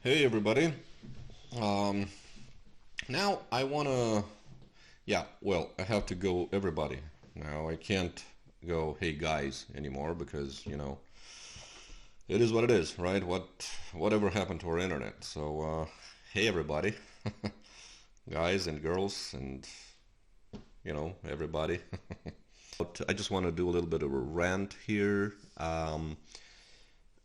Hey everybody. Um, Now I wanna, I have to go everybody. Now I can't go hey guys anymore because, it is what it is, right? Whatever happened to our internet. So, hey everybody, guys and girls and, everybody. But I just want to do a little bit of a rant here.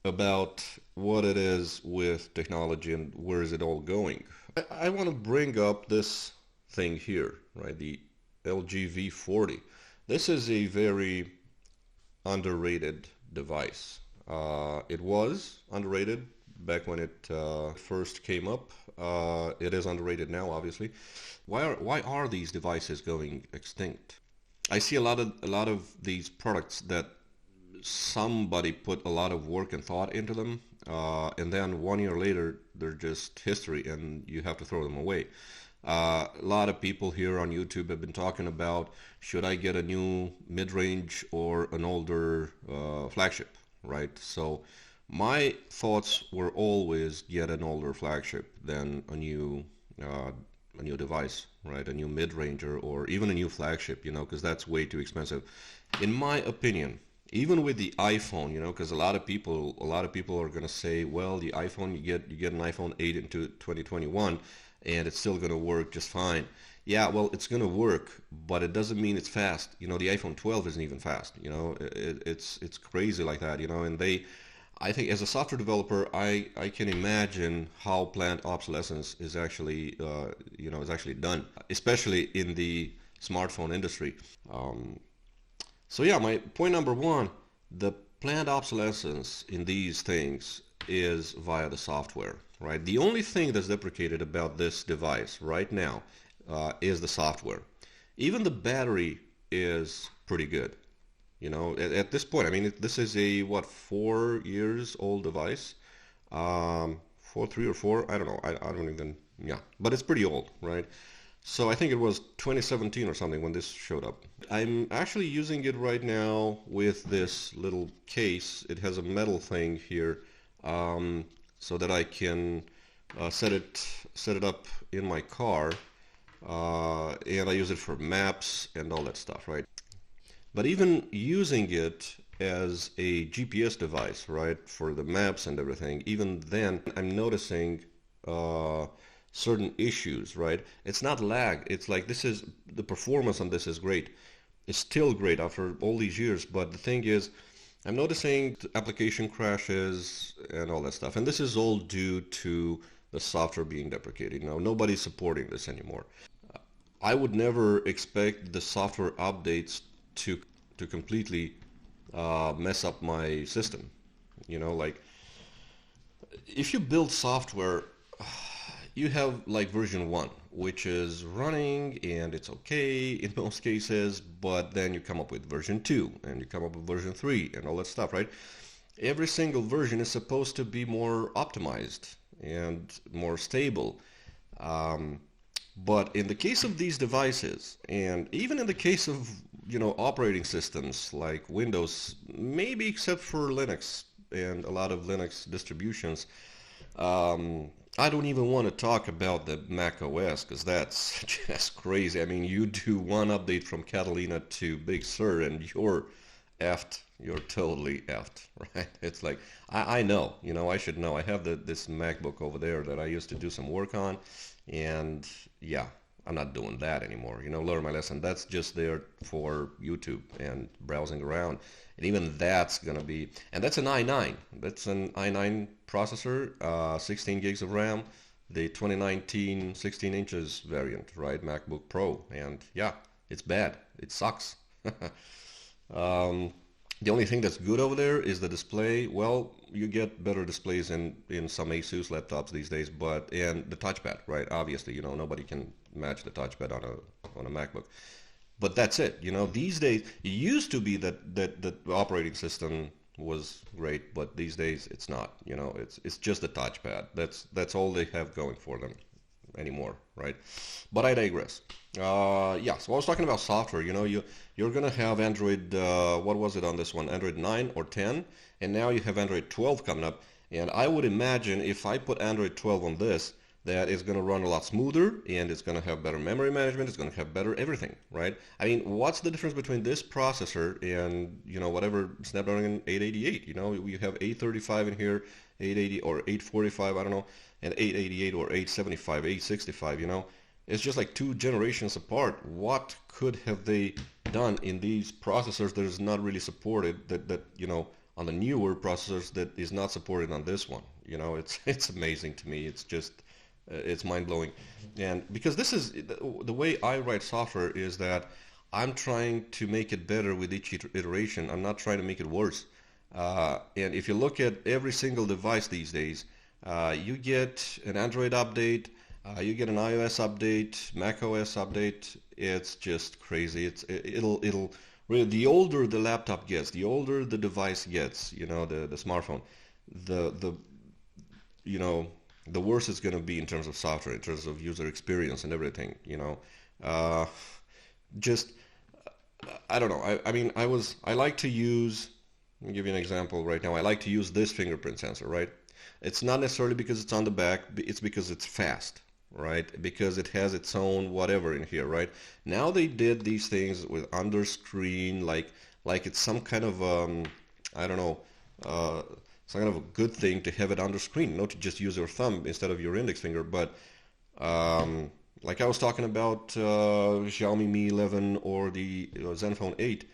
About what it is with technology and where is it all going. I want to bring up this thing here, right? The LG V40. This is a very underrated device. It was underrated back when it first came up. It is underrated now, obviously. Why are these devices going extinct? I see a lot of these products that somebody put a lot of work and thought into them, and then 1 year later they're just history and you have to throw them away. A lot of people here on YouTube have been talking about, should I get a new mid-range or an older flagship, right? So my thoughts were always get an older flagship than uh, a new device, right? A new mid-ranger or even a new flagship, because that's way too expensive. In my opinion, even with the iPhone, because a lot of people are going to say, well, the iPhone, you get an iPhone 8 into 2021 and it's still going to work just fine. Yeah, well, it's going to work, but it doesn't mean it's fast. The iPhone 12 isn't even fast. It's crazy like that. And I think as a software developer, I can imagine how planned obsolescence is actually done, especially in the smartphone industry. Um, so yeah, my point number one, the planned obsolescence in these things is via the software, right? The only thing that's deprecated about this device right now is the software. Even the battery is pretty good. At this point, I mean, this is a what, 4 years old device, 3 or 4, I don't know, I don't even, yeah, but it's pretty old, right? So I think it was 2017 or something when this showed up. I'm actually using it right now with this little case. It has a metal thing here, so that I can set it up in my car, and I use it for maps and all that stuff, right? But even using it as a GPS device, right, for the maps and everything, even then I'm noticing uh, certain issues, right? It's not lag. It's like the performance on this is great. It's still great after all these years, but the thing is, I'm noticing application crashes and all that stuff. And this is all due to the software being deprecated. Nobody's supporting this anymore. I would never expect the software updates to to completely mess up my system. Like if you build software, you have like version 1, which is running and it's okay in most cases, but then you come up with version 2 and you come up with version 3 and all that stuff, right? Every single version is supposed to be more optimized and more stable. Um, but in the case of these devices, and even in the case of operating systems like Windows, maybe except for Linux and a lot of Linux distributions, I don't even want to talk about the Mac OS because that's just crazy. I mean, you do one update from Catalina to Big Sur and you're effed. You're totally effed, right? It's like I know, I should know. I have this MacBook over there that I used to do some work on, and yeah, I'm not doing that anymore. Learn my lesson. That's just there for YouTube and browsing around. And even that's gonna be, and that's an i9. That's an i9 processor, 16 gigs of RAM, the 2019 16 inches variant, right? MacBook Pro. And yeah, it's bad. It sucks. Um, the only thing that's good over there is the display. Well, you get better displays in some Asus laptops these days, but and the touchpad, right? Obviously, nobody can match the touchpad on a MacBook. But that's it. These days it used to be that the operating system was great, but these days it's not. It's just the touchpad. That's all they have going for them anymore, right? But I digress. Yeah, so I was talking about software. You're gonna have Android. What was it on this one? Android 9 or 10, and now you have Android 12 coming up. And I would imagine if I put Android 12 on this, that it's going to run a lot smoother and it's going to have better memory management, it's going to have better everything, right? I mean, what's the difference between this processor and, whatever Snapdragon 888? We have 835 in here, 880 or 845, I don't know, and 888 or 875, 865, It's just like two generations apart. What could have they done in these processors that is not really supported, that on the newer processors that is not supported on this one? It's amazing to me. It's just it's mind-blowing. And because this is the way I write software, is that I'm trying to make it better with each iteration. I'm not trying to make it worse. And if you look at every single device these days, you get an Android update, you get an iOS update, Mac OS update. It's just crazy. It'll really, the older the laptop gets, the older the device gets, the smartphone, the the worse it's going to be in terms of software, in terms of user experience and everything. Just I don't know. I mean, I like to use. Let me give you an example right now. I like to use this fingerprint sensor, right? It's not necessarily because it's on the back. It's because it's fast, right? Because it has its own whatever in here, right? Now they did these things with under screen, like it's some kind of I don't know, some kind of a good thing to have it under screen, not to just use your thumb instead of your index finger. But like I was talking about Xiaomi Mi 11 or the Zenfone 8,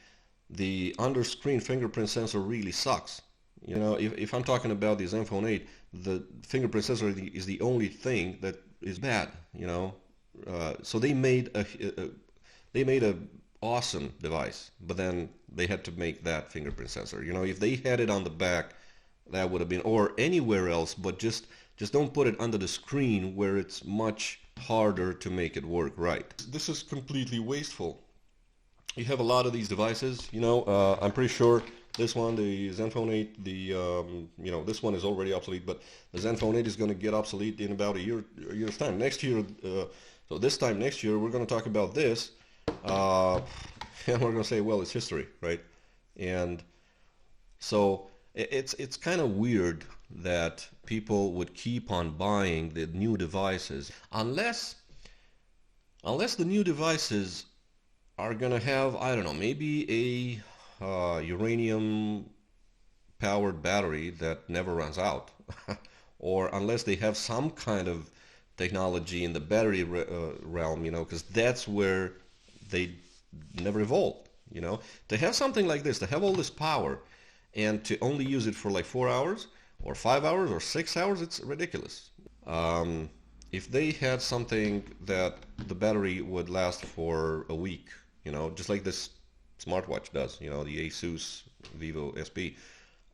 the under screen fingerprint sensor really sucks. If I'm talking about the Zenfone 8, the fingerprint sensor is the only thing that is bad. So they made a awesome device, but then they had to make that fingerprint sensor. If they had it on the back, that would have been, or anywhere else, but just don't put it under the screen where it's much harder to make it work right. This is completely wasteful. You have a lot of these devices, I'm pretty sure this one, the Zenfone 8, this one is already obsolete, but the Zenfone 8 is going to get obsolete in about a year's time. Next year, so this time next year, we're going to talk about this, and we're going to say, well, it's history, right? And so it's kind of weird that people would keep on buying the new devices unless the new devices are gonna have, I don't know, maybe a uranium powered battery that never runs out, or unless they have some kind of technology in the battery realm, because that's where they never evolved. To have something like this, to have all this power, and to only use it for like 4 hours or 5 hours or 6 hours, it's ridiculous. If they had something that the battery would last for a week, just like this smartwatch does, the Asus Vivo SP,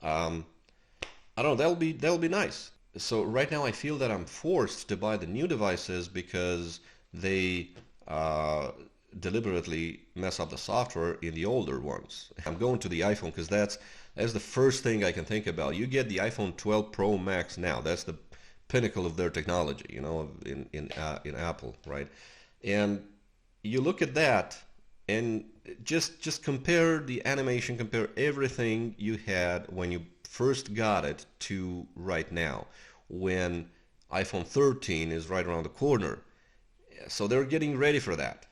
I don't know, that'll be nice. So right now I feel that I'm forced to buy the new devices because they deliberately mess up the software in the older ones. I'm going to the iPhone because that's the first thing I can think about. You get the iPhone 12 Pro Max now. That's the pinnacle of their technology, in Apple, right? And you look at that and just compare the animation, compare everything you had when you first got it to right now, when iPhone 13 is right around the corner. So they're getting ready for that.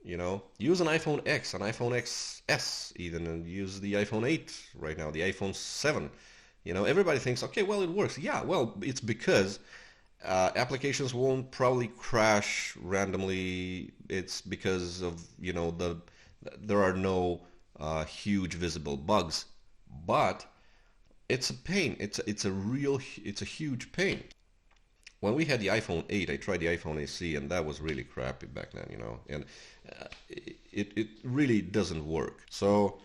Use an iPhone X, an iPhone XS even, and use the iPhone 8 right now, the iPhone 7. Everybody thinks, okay, well, it works. Yeah, well, it's because applications won't probably crash randomly. It's because of, there are no huge visible bugs. But it's a pain. It's a huge pain. When we had the iPhone 8, I tried the iPhone SE, and that was really crappy back then, and it really doesn't work. So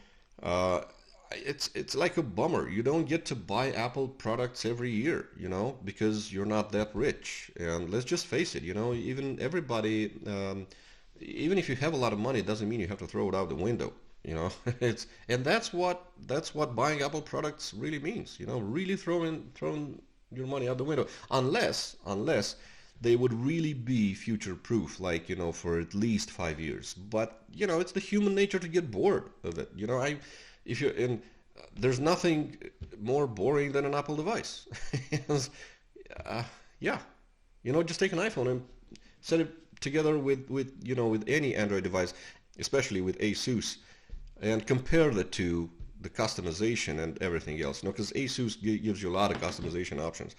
it's like a bummer. You don't get to buy Apple products every year, because you're not that rich. And let's just face it, even everybody, even if you have a lot of money, it doesn't mean you have to throw it out the window. And that's what buying Apple products really means. Really throwing your money out the window, unless they would really be future proof, like for at least 5 years. But it's the human nature to get bored of it. If you're in, there's nothing more boring than an Apple device. uh, yeah, just take an iPhone and set it together with any Android device, especially with ASUS, and compare the two, the customization and everything else. Because ASUS gives you a lot of customization options.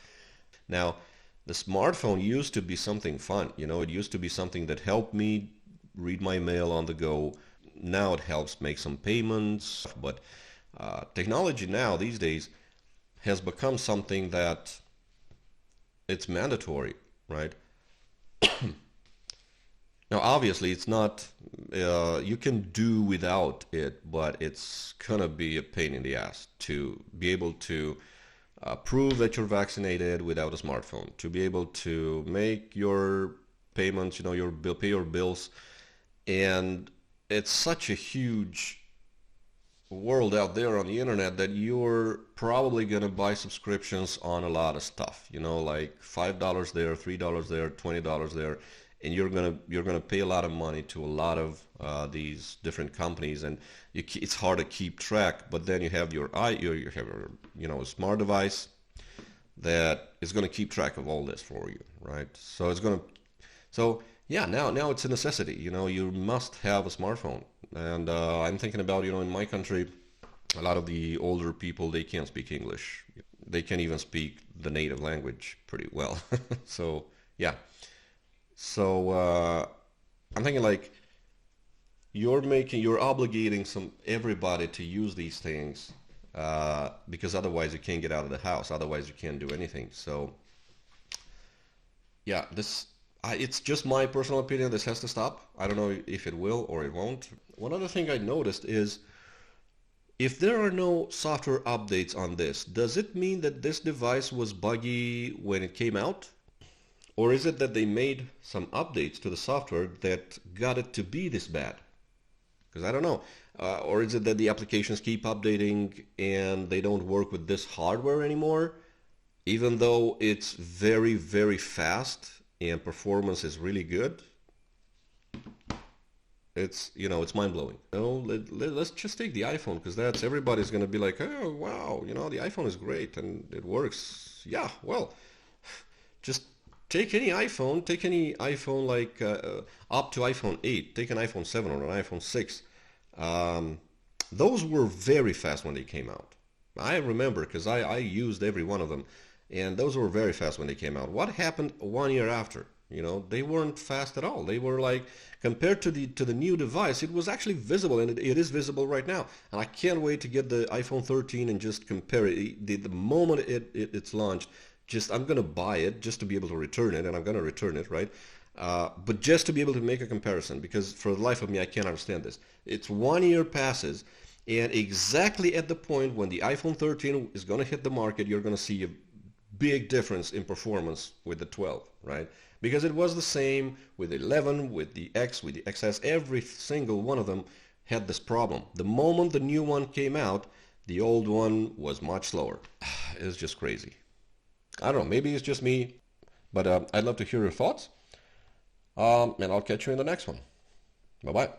Now, the smartphone used to be something fun. It used to be something that helped me read my mail on the go. Now it helps make some payments, but technology now these days has become something that it's mandatory, right? Now, obviously, it's not, you can do without it, but it's gonna be a pain in the ass to be able to prove that you're vaccinated without a smartphone, to be able to make your payments, pay your bills. And it's such a huge world out there on the internet that you're probably going to buy subscriptions on a lot of stuff, like $5 there, $3 there, $20 there, and you're gonna pay a lot of money to a lot of these different companies, and it's hard to keep track. But then you have you have a smart device that is going to keep track of all this for you, right? So yeah, now it's a necessity. You must have a smartphone. And I'm thinking about, in my country, a lot of the older people, they can't speak English. They can't even speak the native language pretty well. So yeah. So I'm thinking like you're obligating everybody to use these things because otherwise you can't get out of the house. Otherwise you can't do anything. So yeah, it's just my personal opinion. This has to stop. I don't know if it will or it won't. One other thing I noticed is if there are no software updates on this, does it mean that this device was buggy when it came out? Or is it that they made some updates to the software that got it to be this bad? Because I don't know. Or is it that the applications keep updating and they don't work with this hardware anymore, even though it's very, very fast and performance is really good? It's mind-blowing. Let's just take the iPhone, because everybody's going to be like, oh, wow, the iPhone is great and it works. Yeah, well, just take any iPhone like up to iPhone 8, take an iPhone 7 or an iPhone 6. Those were very fast when they came out. I remember because I used every one of them, and those were very fast when they came out. What happened 1 year after? They weren't fast at all. They were like, compared to the new device, it was actually visible, and it is visible right now. And I can't wait to get the iPhone 13 and just compare it. The moment it's launched, I'm gonna buy it just to be able to return it, and I'm gonna return it, right? But just to be able to make a comparison, because for the life of me, I can't understand this. It's 1 year passes, and exactly at the point when the iPhone 13 is gonna hit the market, you're gonna see a big difference in performance with the 12, right? Because it was the same with the 11, with the X, with the XS. Every single one of them had this problem. The moment the new one came out, the old one was much slower. It's just crazy. I don't know, maybe it's just me, but I'd love to hear your thoughts. And I'll catch you in the next one. Bye-bye.